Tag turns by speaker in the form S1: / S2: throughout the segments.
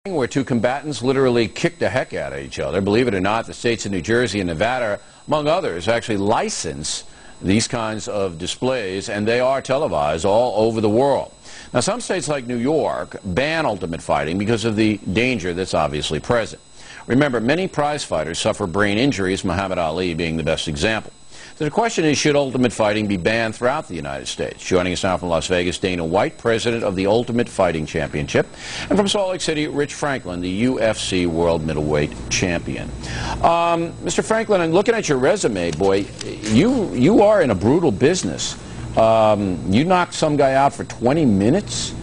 S1: Where two combatants literally kicked the heck out of each other. Believe it or not, the states of New Jersey and Nevada, among others, actually license these kinds of displays, and they are televised all over the world. Now, some states like New York ban ultimate fighting because of the danger that's obviously present. Remember, many prize fighters suffer brain injuries, Muhammad Ali being the best example. So the question is, should ultimate fighting be banned throughout the United States? Joining us now from Las Vegas, Dana White, president of the Ultimate Fighting Championship, and from Salt Lake City, Rich Franklin, the UFC World Middleweight Champion. Mr. Franklin, I'm looking at your resume, boy, you are in a brutal business. You knocked some guy out for 20 minutes,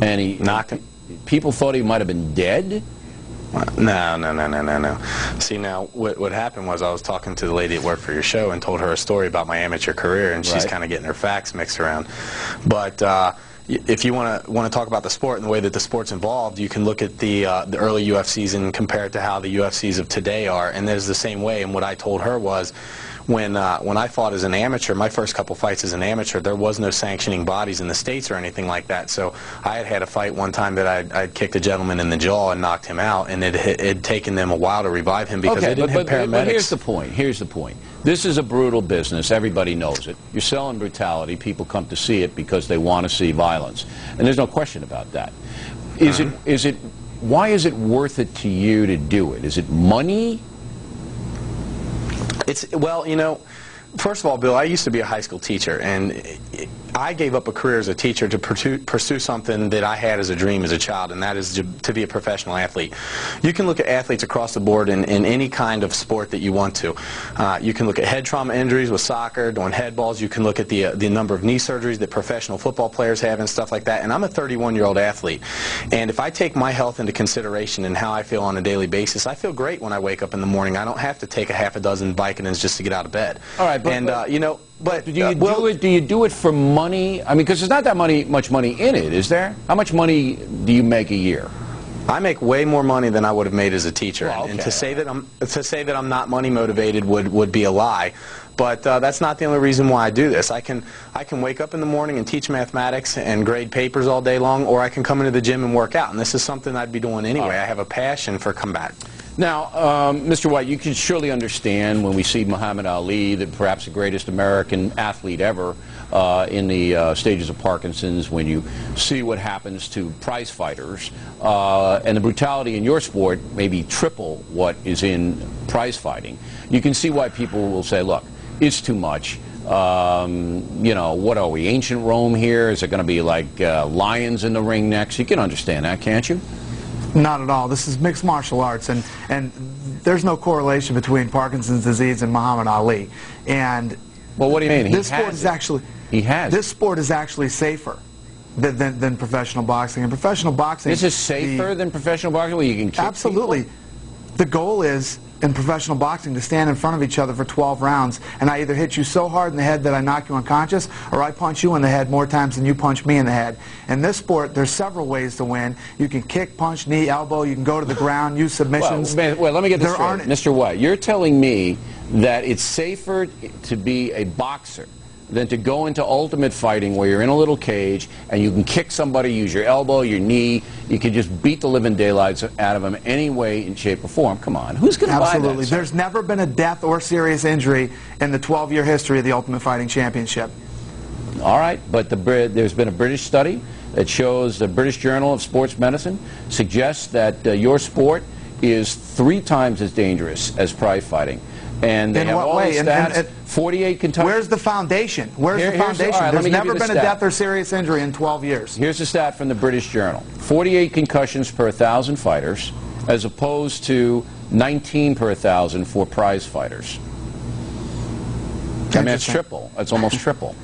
S1: and people thought he might have been dead?
S2: No. See, now, what happened was I was talking to the lady that worked for your show and told her a story about my amateur career, and she's kind of getting her facts mixed around. But if you want to talk about the sport and the way that the sport's involved, you can look at the early UFCs and compare it to how the UFCs of today are, and there's the same way. And what I told her was, when I fought as an amateur, my first couple fights as an amateur, there was no sanctioning bodies in the States or anything like that. So I had a fight one time that I'd kicked a gentleman in the jaw and knocked him out, and it had taken them a while to revive him because they didn't have paramedics.
S1: But here's the point. This is a brutal business. Everybody knows it. You're selling brutality. People come to see it because they want to see violence. And there's no question about that. Why is it worth it to you to do it? Is it money?
S2: Well, you know, first of all, Bill, I used to be a high school teacher, and I gave up a career as a teacher to pursue something that I had as a dream as a child, and that is to be a professional athlete. You can look at athletes across the board in any kind of sport that you want to. You can look at head trauma injuries with soccer, doing head balls. You can look at the number of knee surgeries that professional football players have and stuff like that. And I'm a 31-year-old athlete, and if I take my health into consideration and how I feel on a daily basis, I feel great when I wake up in the morning. I don't have to take a half a dozen Vicodins just to get out of bed.
S1: All right,
S2: you know. But
S1: do you do it for money? I mean, because there's not that much money in it, is there? How much money do you make a year?
S2: I make way more money than I would have made as a teacher,
S1: well, okay.
S2: And to say that I'm not money motivated would be a lie. But that's not the only reason why I do this. I can wake up in the morning and teach mathematics and grade papers all day long, or I can come into the gym and work out. And this is something I'd be doing anyway. I have a passion for combat.
S1: Now, Mr. White, you can surely understand when we see Muhammad Ali, perhaps the greatest American athlete ever, in the stages of Parkinson's, when you see what happens to prize fighters, and the brutality in your sport maybe triple what is in prize fighting. You can see why people will say, look, it's too much. You know, what are we, ancient Rome here? Is it going to be like lions in the ring next? You can understand that, can't you?
S3: Not at all. This is mixed martial arts, and there's no correlation between Parkinson's disease and Muhammad Ali. And
S1: well, what do you mean?
S3: This sport is actually safer than professional boxing. And professional boxing.
S1: This is safer than professional boxing, where you can kick
S3: absolutely.
S1: people?
S3: The goal is, in professional boxing, to stand in front of each other for 12 rounds, and I either hit you so hard in the head that I knock you unconscious, or I punch you in the head more times than you punch me in the head. In this sport, there's several ways to win. You can kick, punch, knee, elbow, you can go to the ground, use submissions.
S1: Well, let me get this straight. Mr. White, you're telling me that it's safer to be a boxer than to go into ultimate fighting, where you're in a little cage and you can kick somebody, use your elbow, your knee, you can just beat the living daylights out of them any way, in shape or form. Come on, who's going to buy that?
S3: Absolutely. There's never been a death or serious injury in the 12-year history of the Ultimate Fighting Championship.
S1: All right, but there's been a British study that shows, the British Journal of Sports Medicine suggests that your sport is 3 times as dangerous as prize fighting. And they have all the stats, 48 concussions.
S3: Where's the foundation? Where's the foundation? There's never been a death or serious injury in 12 years.
S1: Here's the stat from the British Journal. 48 concussions per 1,000 fighters, as opposed to 19 per 1,000 for prize fighters. I mean, it's triple. It's almost triple.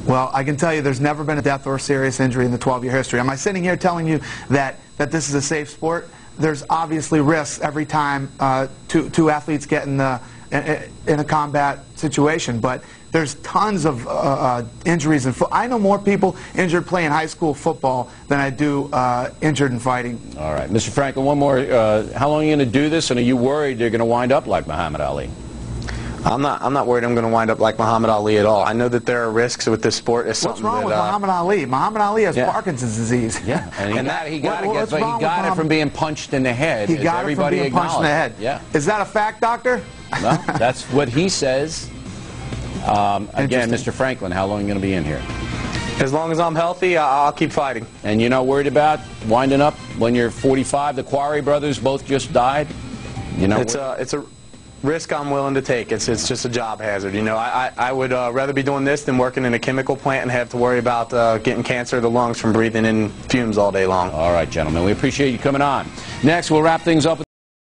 S3: Well, I can tell you there's never been a death or serious injury in the 12-year history. Am I sitting here telling you that this is a safe sport? There's obviously risks every time two athletes get in a combat situation, but there's tons of injuries in football. I know more people injured playing high school football than I do injured in fighting.
S1: All right, Mr. Franklin, one more. How long are you going to do this, and are you worried you're going to wind up like Muhammad Ali?
S2: I'm not worried I'm going to wind up like Muhammad Ali at all. I know that there are risks with this sport. It's
S3: What's
S2: something
S3: wrong with
S2: that,
S3: Muhammad Ali? Muhammad Ali has
S2: yeah.
S3: Parkinson's disease.
S1: Yeah, and he got
S3: it
S1: from being punched in the head.
S3: He got it from being punched in the head.
S1: Yeah.
S3: Is that a fact, doctor?
S1: No, that's what he says. Again, Mr. Franklin, how long are you going to be in here?
S2: As long as I'm healthy, I'll keep fighting.
S1: And you're not worried about winding up when you're 45? The Quarry brothers both just died. You know,
S2: it's a risk I'm willing to take. It's just a job hazard. You know, I would rather be doing this than working in a chemical plant and have to worry about getting cancer of the lungs from breathing in fumes all day long.
S1: All right, gentlemen, we appreciate you coming on. Next, we'll wrap things up with